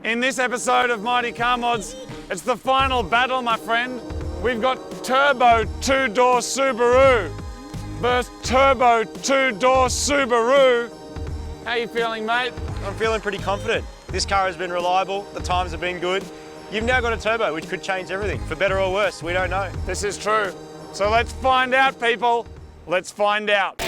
In this episode of Mighty Car Mods, it's the final battle, my friend. We've got turbo two-door Subaru versus turbo two-door Subaru. How you feeling, mate? I'm feeling pretty confident. This car has been reliable, the times have been good. You've now got a turbo, which could change everything, for better or worse, we don't know. This is true. So let's find out, people. Let's find out.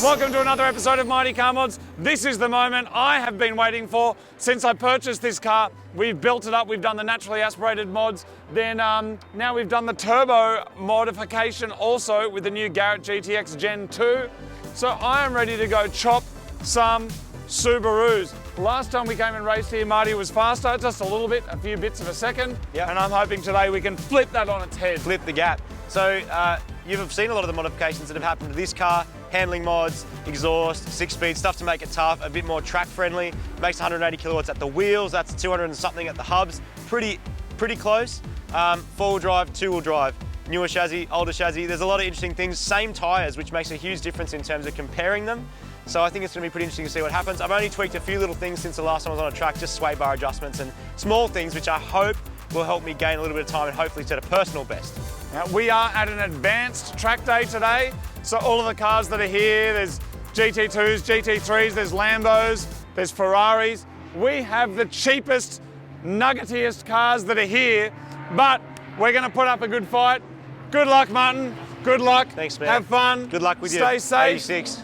Welcome to another episode of Mighty Car Mods. This is the moment I have been waiting for since I purchased this car. We've built it up, we've done the naturally aspirated mods, then now we've done the turbo modification also with the new Garrett GTX Gen 2. So I am ready to go chop some Subarus. Last time we came and raced here, Marty, was faster, just a little bit, a few bits of a second. Yep. And I'm hoping today we can flip that on its head. Flip the gap. So you've seen a lot of the modifications that have happened to this car. Handling mods, exhaust, 6-speed, stuff to make it tough, a bit more track friendly. Makes 180 kilowatts at the wheels, that's 200 and something at the hubs. Pretty close. 4-wheel drive, 2-wheel drive. Newer chassis, older chassis. There's a lot of interesting things. Same tyres, which makes a huge difference in terms of comparing them. So I think it's going to be pretty interesting to see what happens. I've only tweaked a few little things since the last time I was on a track, just sway bar adjustments and small things, which I hope will help me gain a little bit of time and hopefully set a personal best. Now, we are at an advanced track day today. So all of the cars that are here, there's GT2s, GT3s, there's Lambos, there's Ferraris. We have the cheapest, nuggetiest cars that are here, but we're gonna put up a good fight. Good luck, Martin. Good luck. Thanks, man. Have fun. Good luck with you. Stay safe. 86.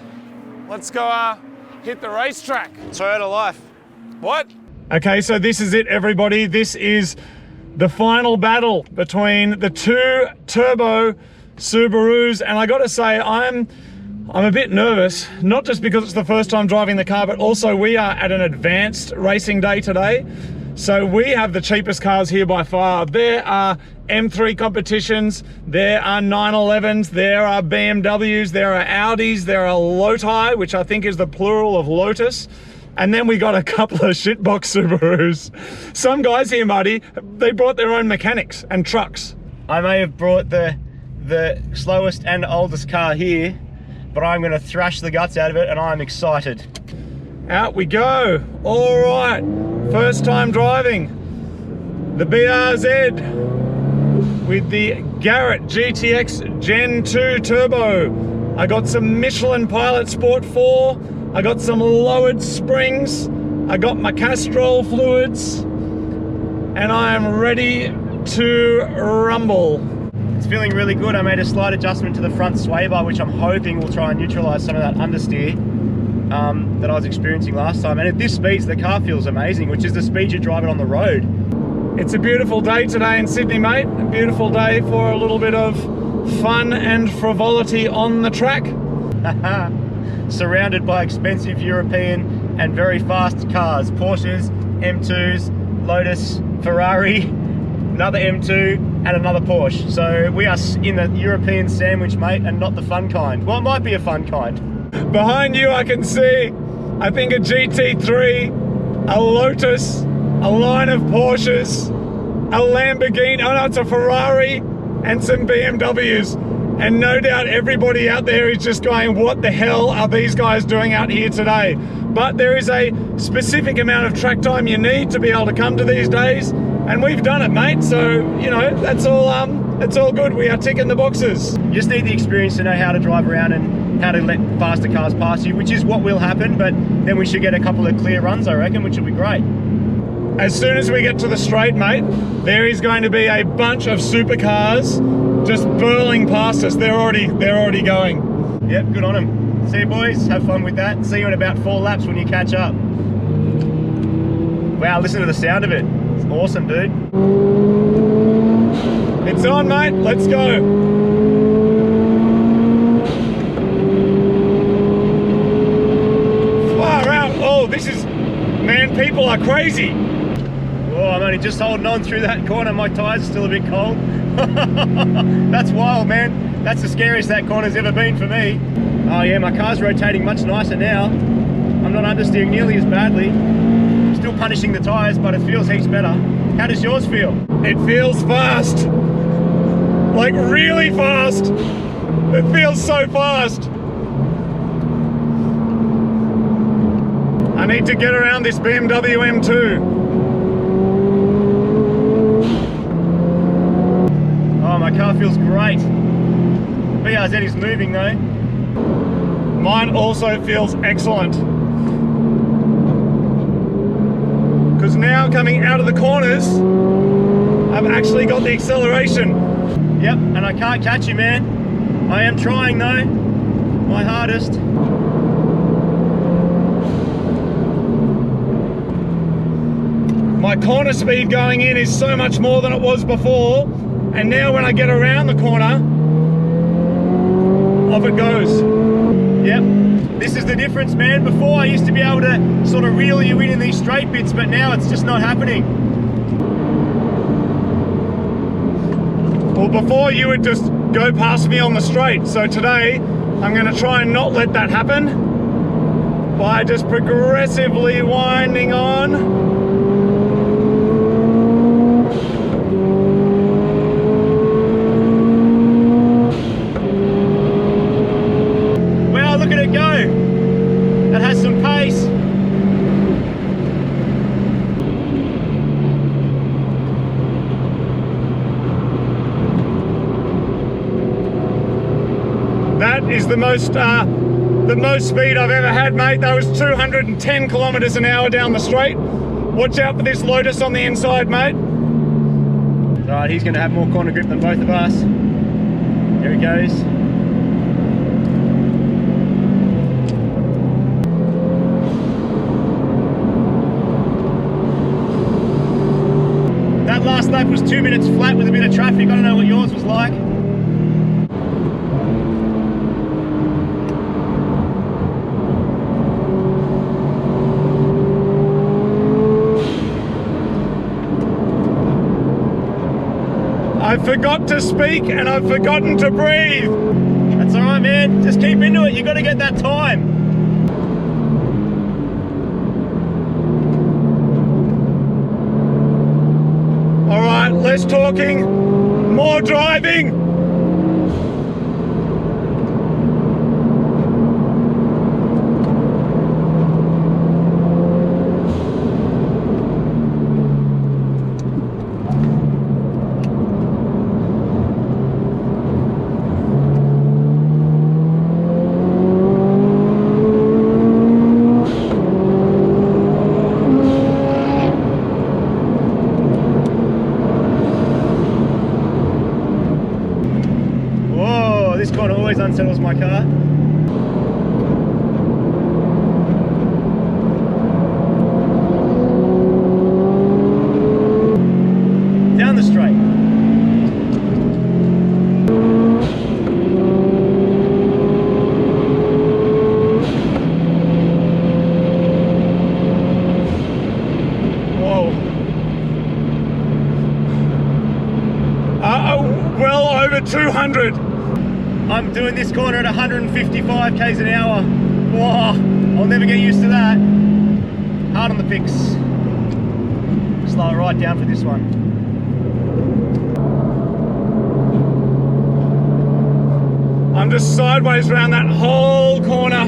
Let's go hit the racetrack. Toyota life. What? Okay, so this is it, everybody. This is the final battle between the two turbo Subarus, and I gotta say, I'm a bit nervous, not just because it's the first time driving the car, but also we are at an advanced racing day today. So we have the cheapest cars here by far. There are M3 competitions, there are 911s, there are BMWs, there are Audis, there are Loti, which I think is the plural of Lotus. And then we got a couple of shitbox Subarus. Some guys here, Marty, they brought their own mechanics and trucks. I may have brought the slowest and oldest car here, but I'm going to thrash the guts out of it and I'm excited. Out we go. All right, first time driving the BRZ with the Garrett GTX Gen 2 Turbo. I got some Michelin Pilot Sport 4. I got some lowered springs. I got my Castrol fluids and I am ready to rumble. It's feeling really good. I made a slight adjustment to the front sway bar, which I'm hoping will try and neutralise some of that understeer that I was experiencing last time. And at this speed, the car feels amazing, which is the speed you drive it on the road. It's a beautiful day today in Sydney, mate. A beautiful day for a little bit of fun and frivolity on the track. Surrounded by expensive European and very fast cars. Porsches, M2s, Lotus, Ferrari, another M2 and another Porsche. So we are in the European sandwich, mate, and not the fun kind. Well, it might be a fun kind. Behind you I can see, I think, a GT3, a Lotus, a line of Porsches, a Lamborghini, oh no, it's a Ferrari, and some BMWs. And no doubt everybody out there is just going, what the hell are these guys doing out here today? But there is a specific amount of track time you need to be able to come to these days. And we've done it, mate. So, you know, that's all good. We are ticking the boxes. You just need the experience to know how to drive around and how to let faster cars pass you, which is what will happen. But then we should get a couple of clear runs, I reckon, which will be great. As soon as we get to the straight, mate, there is going to be a bunch of supercars just burling past us. They're already going. Yep, good on them. See you, boys. Have fun with that. See you in about 4 laps when you catch up. Wow, listen to the sound of it. It's awesome, dude. It's on, mate. Let's go. Far out. Oh, this is... Man, people are crazy. Oh, I'm only just holding on through that corner. My tyres are still a bit cold. That's wild, man. That's the scariest that corner's ever been for me. Oh yeah, my car's rotating much nicer now. I'm not understeering nearly as badly. Still punishing the tyres, but it feels heaps better. How does yours feel? It feels fast. Like really fast. It feels so fast. I need to get around this BMW M2. Oh, my car feels great. BRZ is moving though. Mine also feels excellent. Because now coming out of the corners, I've actually got the acceleration. Yep, and I can't catch you, man. I am trying though, my hardest. My corner speed going in is so much more than it was before, and now when I get around the corner, off it goes. Yep, this is the difference, man. Before I used to be able to sort of reel you in these straight bits, but now it's just not happening. Well, before you would just go past me on the straight, so today I'm going to try and not let that happen by just progressively winding on. That is the most speed I've ever had, mate. That was 210 kilometers an hour down the straight. Watch out for this Lotus on the inside, mate. Right, he's going to have more corner grip than both of us. There he goes. That last lap was 2 minutes flat with a bit of traffic. I don't know what yours was like. I forgot to speak and I've forgotten to breathe. That's all right, man. Just keep into it. You got to get that time. All right, less talking, more driving. This corner always unsettles my car. Down the straight. Whoa. Well over 200. I'm doing this corner at 155 k's an hour. Whoa, I'll never get used to that. Hard on the picks. Slow it right down for this one. I'm just sideways around that whole corner.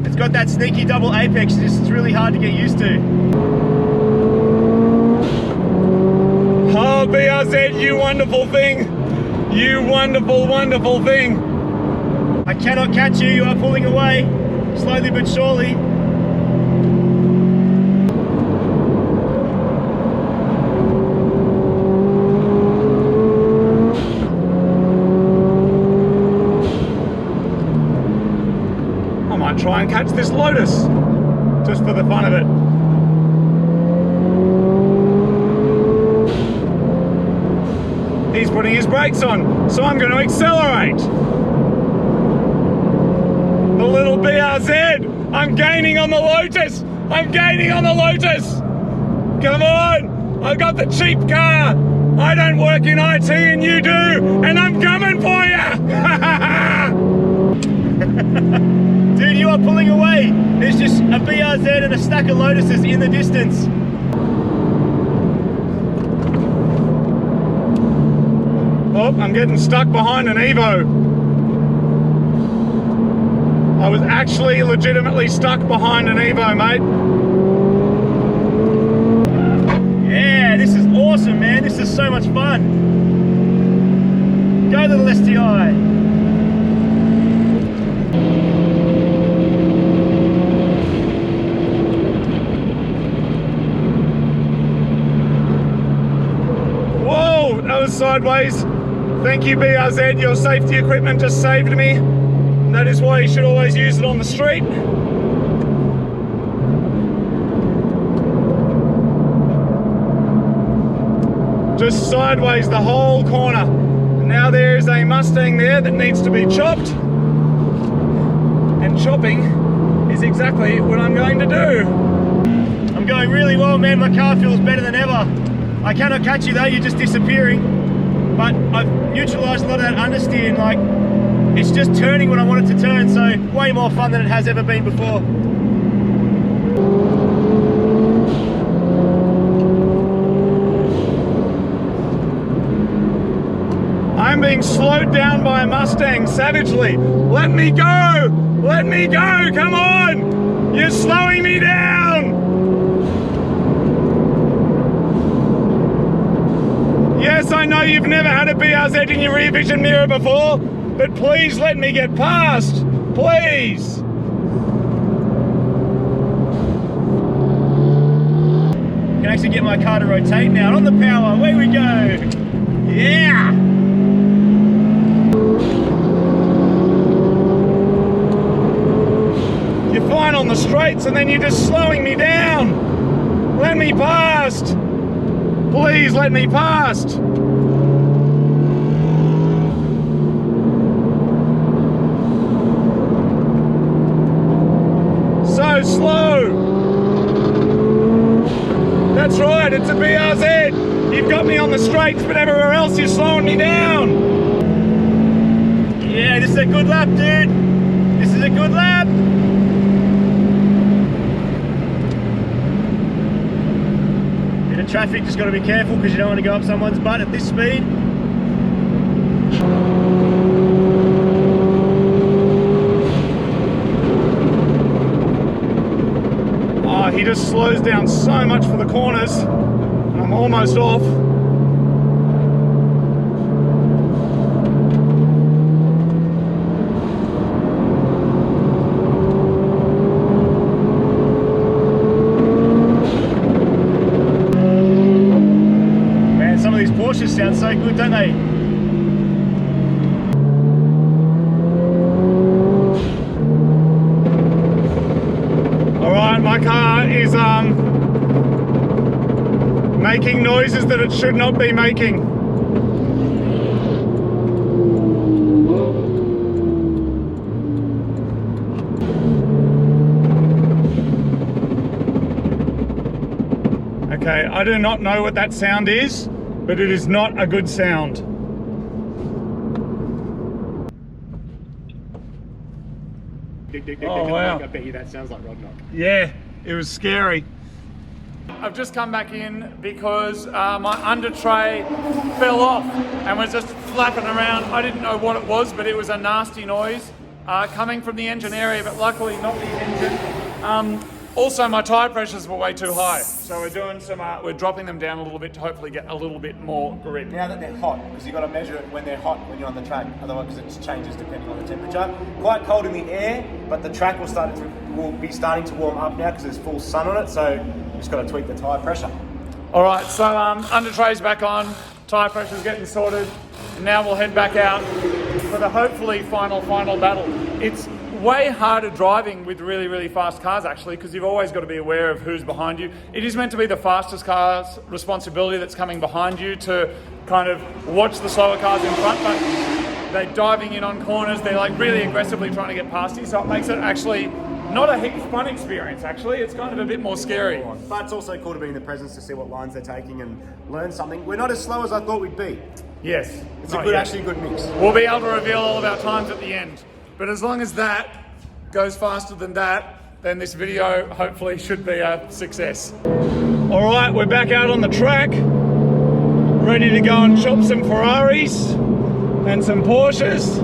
It's got that sneaky double apex, it's really hard to get used to. Oh, BRZ, you wonderful thing. You wonderful, wonderful thing. I cannot catch you, you are pulling away, slowly but surely. I might try and catch this Lotus, just for the fun of it. He's putting his brakes on, so I'm going to accelerate. The little BRZ. I'm gaining on the Lotus. I'm gaining on the Lotus. Come on. I've got the cheap car. I don't work in IT and you do. And I'm coming for you. Dude, you are pulling away. There's just a BRZ and a stack of Lotuses in the distance. Oh, I'm getting stuck behind an Evo. I was actually legitimately stuck behind an Evo, mate. Yeah, this is awesome, man. This is so much fun. Go little STI. Whoa, that was sideways. Thank you, BRZ. Your safety equipment just saved me. That is why you should always use it on the street. Just sideways the whole corner. Now there is a Mustang there that needs to be chopped. And chopping is exactly what I'm going to do. I'm going really well, man. My car feels better than ever. I cannot catch you though, you're just disappearing. But I've neutralised a lot of that understeer and like, it's just turning when I want it to turn, so way more fun than it has ever been before. I'm being slowed down by a Mustang savagely. Let me go! Let me go! Come on! You're slowing me down! Yes, I know you've never had a BRZ in your rear vision mirror before, but please let me get past. Please! I can actually get my car to rotate now. On the power, away we go! Yeah! You're fine on the straights and then you're just slowing me down. Let me past. Please let me past. So slow. That's right, it's a BRZ. You've got me on the straights, but everywhere else you're slowing me down. Yeah, this is a good lap, dude. This is a good lap. Bit of traffic, just got to be careful because you don't want to go up someone's butt at this speed. Oh, he just slows down so much for the corners. I'm almost off. Man, some of these Porsches sound so good, don't they? All right, my car is making noises that it should not be making. Okay, I do not know what that sound is, but it is not a good sound. Oh wow. I bet you that sounds like Rod Knock. Yeah, it was scary. I've just come back in because my under tray fell off and was just flapping around. I didn't know what it was, but it was a nasty noise coming from the engine area, but luckily not the engine. Also, my tyre pressures were way too high, so we're doing some. We're dropping them down a little bit to hopefully get a little bit more grip. Now that they're hot, because you've got to measure it when they're hot when you're on the track, otherwise because it changes depending on the temperature. Quite cold in the air, but the track will be starting to warm up now because there's full sun on it, so you just got to tweak the tyre pressure. All right, so under tray's back on, tyre pressure's getting sorted, and now we'll head back out for the hopefully final battle. It's way harder driving with really, really fast cars actually, because you've always got to be aware of who's behind you. It is meant to be the fastest car's responsibility that's coming behind you to kind of watch the slower cars in front, but they're diving in on corners, they're like really aggressively trying to get past you, so it makes it actually not a heap fun experience actually, it's kind of a bit more scary. But it's also cool to be in the presence to see what lines they're taking and learn something. We're not as slow as I thought we'd be. Yes. It's actually a good mix. We'll be able to reveal all of our times at the end. But as long as that goes faster than that, then this video hopefully should be a success. All right, we're back out on the track, ready to go and chop some Ferraris and some Porsches.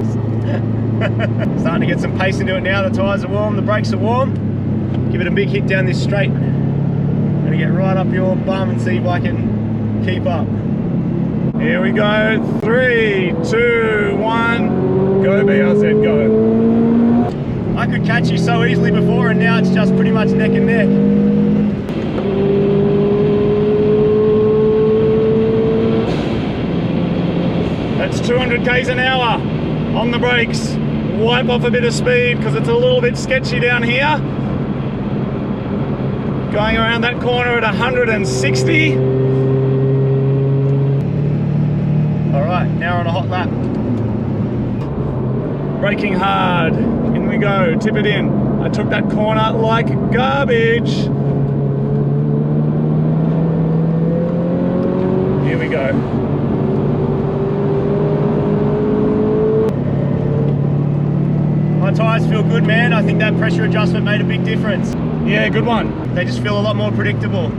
Starting to get some pace into it now. The tyres are warm, the brakes are warm. Give it a big hit down this straight. Gonna get right up your bum and see if I can keep up. Here we go. 3, 2, 1. Go BRZ, go. I could catch you so easily before, and now it's just pretty much neck and neck. That's 200 k's an hour on the brakes. Wipe off a bit of speed because it's a little bit sketchy down here. Going around that corner at 160. All right, now on a hot lap. Braking hard. In we go. Tip it in. I took that corner like garbage. Here we go. My tyres feel good, man. I think that pressure adjustment made a big difference. Yeah, good one. They just feel a lot more predictable.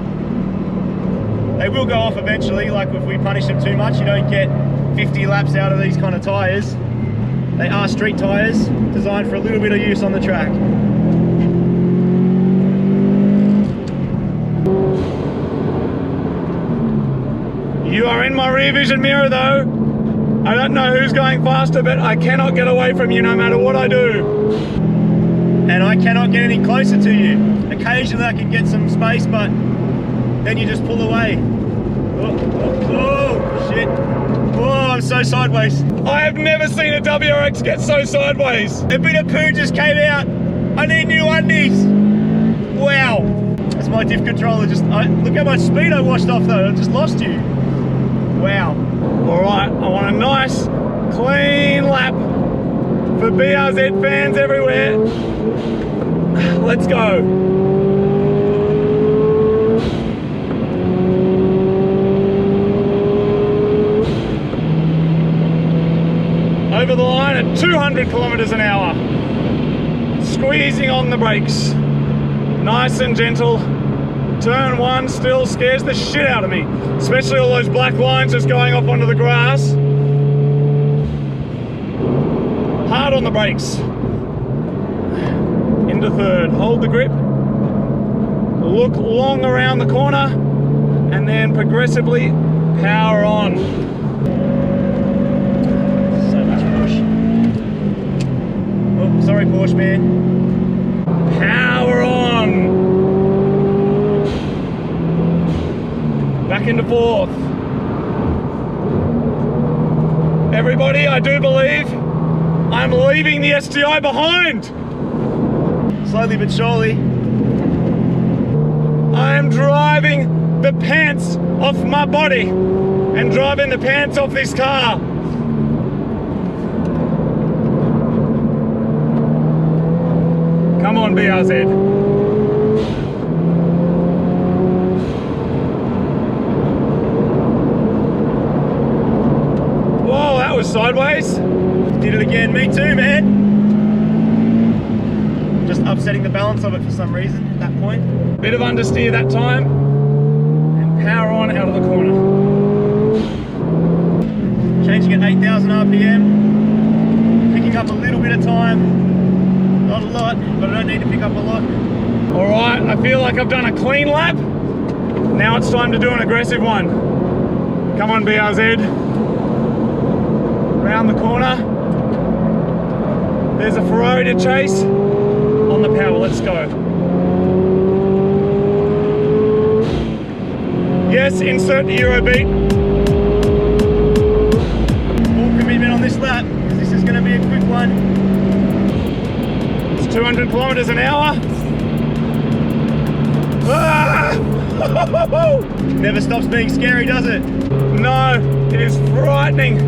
They will go off eventually, like if we punish them too much, you don't get 50 laps out of these kind of tyres. They are street tyres, designed for a little bit of use on the track. You are in my rear vision mirror though. I don't know who's going faster, but I cannot get away from you no matter what I do. And I cannot get any closer to you. Occasionally I can get some space, but then you just pull away. Oh, shit. Oh, I'm so sideways. I have never seen a WRX get so sideways. A bit of poo just came out. I need new undies. Wow. That's my diff controller. Look how much speed I washed off though. I just lost you. Wow. All right, I want a nice, clean lap for BRZ fans everywhere. Let's go. Over the line at 200 kilometers an hour. Squeezing on the brakes. Nice and gentle. Turn 1 still scares the shit out of me. Especially all those black lines just going off onto the grass. Hard on the brakes. Into third. Hold the grip. Look long around the corner. And then progressively power on. Sorry, Porsche man. Power on. Back into fourth. Everybody, I do believe I'm leaving the STI behind. Slowly but surely. I am driving the pants off my body and driving the pants off this car. Come on, BRZ. Whoa, that was sideways. Did it again, me too, man. Just upsetting the balance of it for some reason at that point. Bit of understeer that time. And power on out of the corner. Changing at 8,000 RPM. Picking up a little bit of time. Not a lot, but I don't need to pick up a lot. All right, I feel like I've done a clean lap. Now it's time to do an aggressive one. Come on, BRZ. Round the corner. There's a Ferrari to chase. On the power, let's go. Yes, insert the Eurobeat. Full commitment on this lap, because this is going to be a quick one. 200 kilometers an hour. Ah! Never stops being scary, does it? No, it is frightening.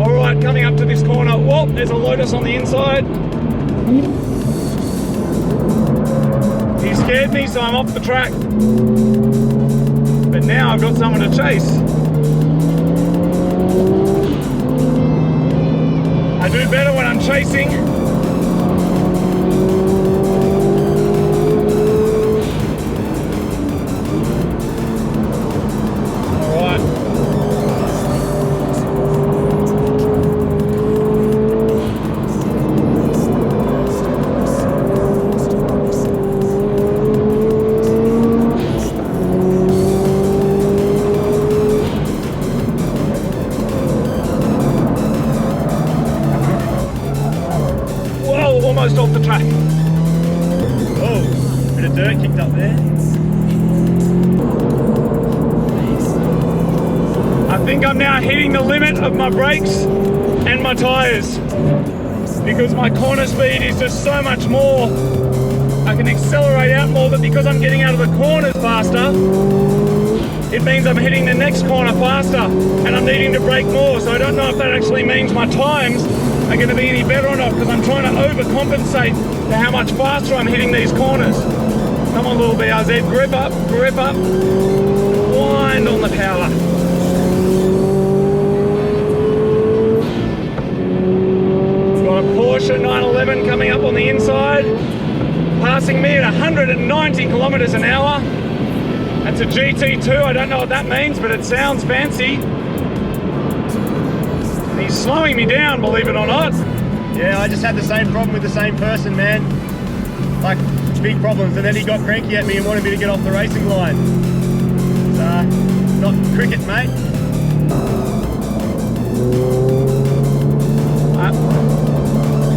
All right, coming up to this corner. Whoa, there's a Lotus on the inside. He scared me, so I'm off the track. But now I've got someone to chase. I do better when I'm chasing. think I'm now hitting the limit of my brakes and my tyres because my corner speed is just so much more. I can accelerate out more, but because I'm getting out of the corners faster, it means I'm hitting the next corner faster and I'm needing to brake more. So I don't know if that actually means my times are going to be any better or not, because I'm trying to overcompensate to how much faster I'm hitting these corners. Come on, little BRZ, grip up, wind on the power. Got a Porsche 911 coming up on the inside, passing me at 190 kilometers an hour. That's a GT2, I don't know what that means, but it sounds fancy. And he's slowing me down, believe it or not. Yeah, I just had the same problem with the same person, man. Like, big problems, and then he got cranky at me and wanted me to get off the racing line. Not cricket, mate.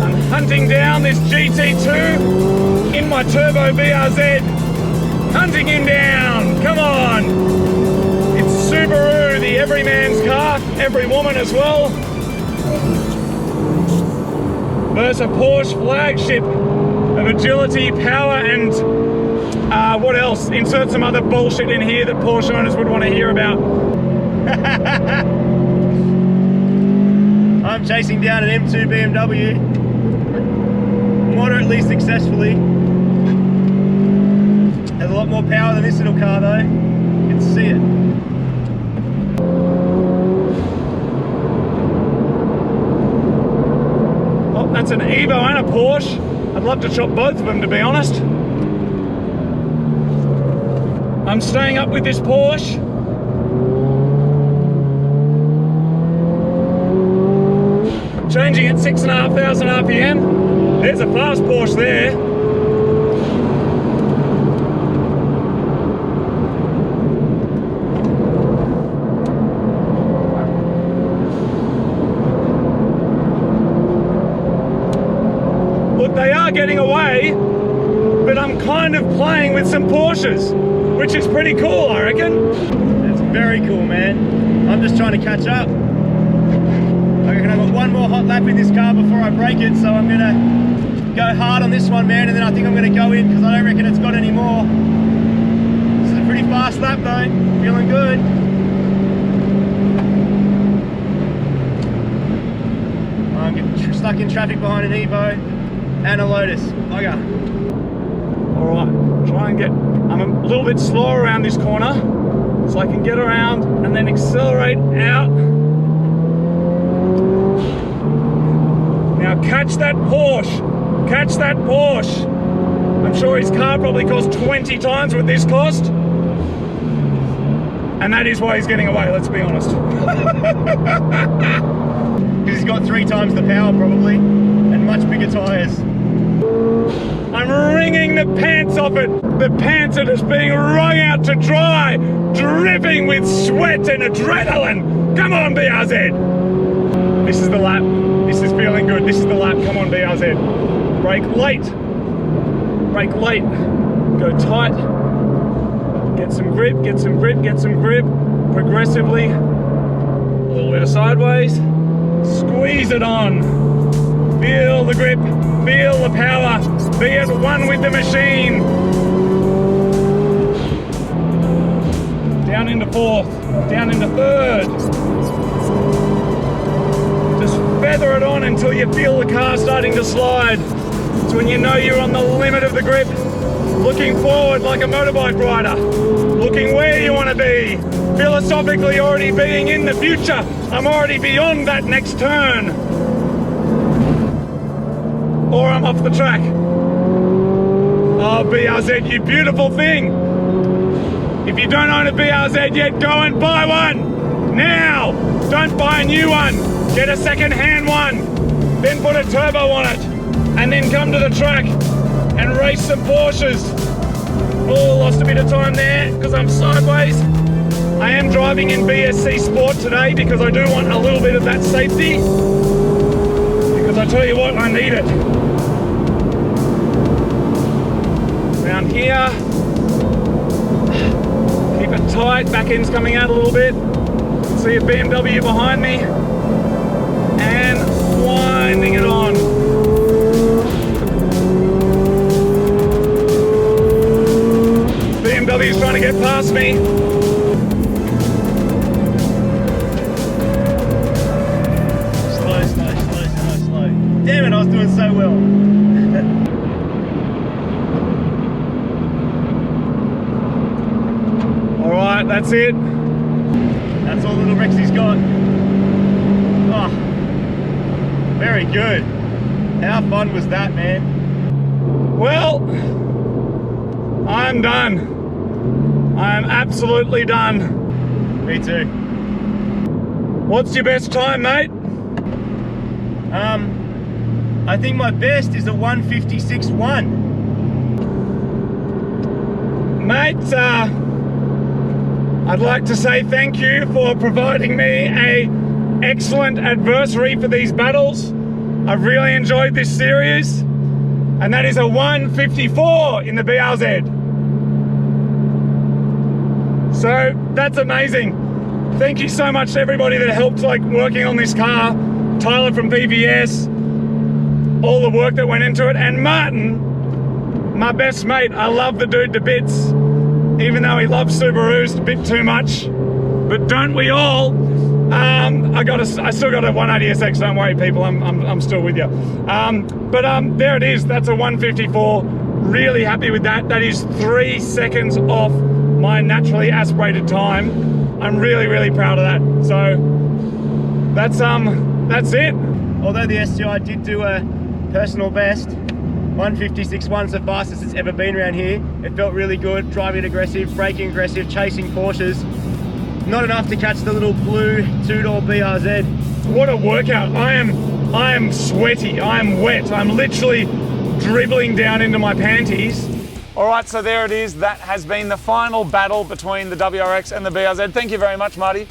I'm hunting down this GT2 in my turbo BRZ. Hunting him down, come on. It's Subaru, the everyman's car, every woman as well. Versus a Porsche flagship of agility, power, and what else? Insert some other bullshit in here that Porsche owners would want to hear about. I'm chasing down an M2 BMW, moderately successfully. Has a lot more power than this little car though. You can see it. Oh, that's an Evo and a Porsche. I'd love to chop both of them, to be honest. I'm staying up with this Porsche. Changing at 6,500 RPM. There's a fast Porsche there. Look, they are getting away, but I'm kind of playing with some Porsches, which is pretty cool, I reckon. That's very cool, man. I'm just trying to catch up. I reckon I've got one more hot lap in this car before I break it, so I'm gonna go hard on this one, man, and then I think I'm gonna go in because I don't reckon it's got any more. This is a pretty fast lap though, feeling good. I'm getting stuck in traffic behind an Evo and a Lotus. Bugger. All right, try and get, I'm a little bit slower around this corner so I can get around and then accelerate out. Now catch that Porsche, catch that Porsche. I'm sure his car probably cost 20 times what this cost. And that is why he's getting away, let's be honest. Because he's got 3 times the power probably, and much bigger tyres. I'm wringing the pants off it. The pants are just being wrung out to dry, dripping with sweat and adrenaline. Come on, BRZ. This is the lap. This is feeling good. This is the lap. Come on, BRZ. Brake late. Brake late. Go tight. Get some grip, get some grip, get some grip. Progressively. A little bit of sideways. Squeeze it on. Feel the grip. Feel the power. Be at one with the machine. Down into 4th. Down into 3rd. Just feather it on until you feel the car starting to slide. It's when you know you're on the limit of the grip. Looking forward like a motorbike rider. Looking where you want to be. Philosophically already being in the future. I'm already beyond that next turn. Or I'm off the track. Oh, BRZ, you beautiful thing. If you don't own a BRZ yet, go and buy one. Now. Don't buy a new one. Get a second-hand one. Then put a turbo on it. And then come to the track and race some Porsches. Oh, lost a bit of time there because I'm sideways. I am driving in BSC Sport today because I do want a little bit of that safety. Because I tell you what, I need it. Around here. Keep it tight, back end's coming out a little bit. See a BMW behind me. And winding it on. BMW's trying to get past me. Slow. Damn it, I was doing so well. All right, that's it. That's all little Rexy's got. Oh, very good. How fun was that, man? Well, I'm done. I'm absolutely done. Me too. What's your best time, mate? I think my best is a 156.1. Mate, I'd like to say thank you for providing me an excellent adversary for these battles. I've really enjoyed this series, and that is a 154 in the BRZ. So that's amazing. Thank you so much to everybody that helped working on this car. Tyler from PVS, all the work that went into it, and Martin, my best mate. I love the dude to bits, even though he loves Subarus a bit too much, but don't we all? I still got a 180SX, don't worry people, I'm still with you. There it is, that's a 154, really happy with that. That is 3 seconds off my naturally aspirated time. I'm really, really proud of that. So, that's it. Although the STI did do a personal best, 156.1's the fastest it's ever been around here. It felt really good, driving aggressive, braking aggressive, chasing Porsches. Not enough to catch the little blue two-door BRZ. What a workout. I am sweaty, I am wet. I'm literally dribbling down into my panties. All right, so there it is. That has been the final battle between the WRX and the BRZ. Thank you very much, Marty.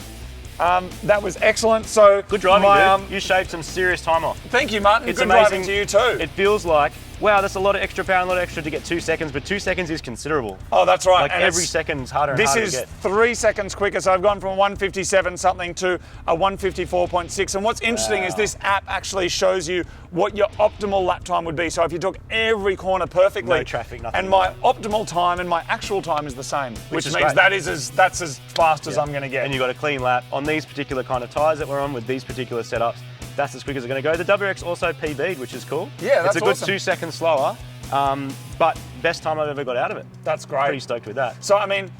That was excellent. So good driving, dude. You shaved some serious time off. Thank you, Martin. It's good amazing. Driving to you too. It feels like, wow, that's a lot of extra power and a lot of extra to get 2 seconds, but 2 seconds is considerable. Oh, that's right. Like, and every second's harder and harder to get. This is 3 seconds quicker, so I've gone from 157 something to a 154.6. And what's interesting is this app actually shows you what your optimal lap time would be. So if you took every corner perfectly, no traffic, nothing. And my optimal time and my actual time is the same, which means great. that's as fast as I'm going to get. And you got a clean lap on these particular kind of tyres that we're on with these particular setups. That's as quick as it's going to go. The WRX also PB'd, which is cool. Yeah, that's It's a good awesome. 2 seconds slower, but best time I've ever got out of it. That's great. Pretty stoked with that. So, I mean,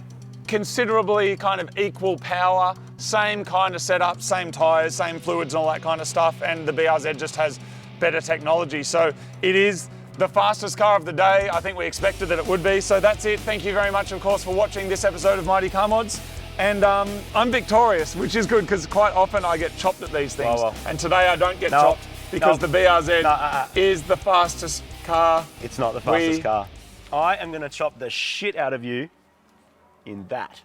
considerably kind of equal power, same kind of setup, same tyres, same fluids and all that kind of stuff, and the BRZ just has better technology. So it is the fastest car of the day. I think we expected that it would be. So that's it. Thank you very much, of course, for watching this episode of Mighty Car Mods. And I'm victorious, which is good because quite often I get chopped at these things. Well. And today I don't get chopped because the BRZ is the fastest car. It's not the fastest car. I am going to chop the shit out of you in that.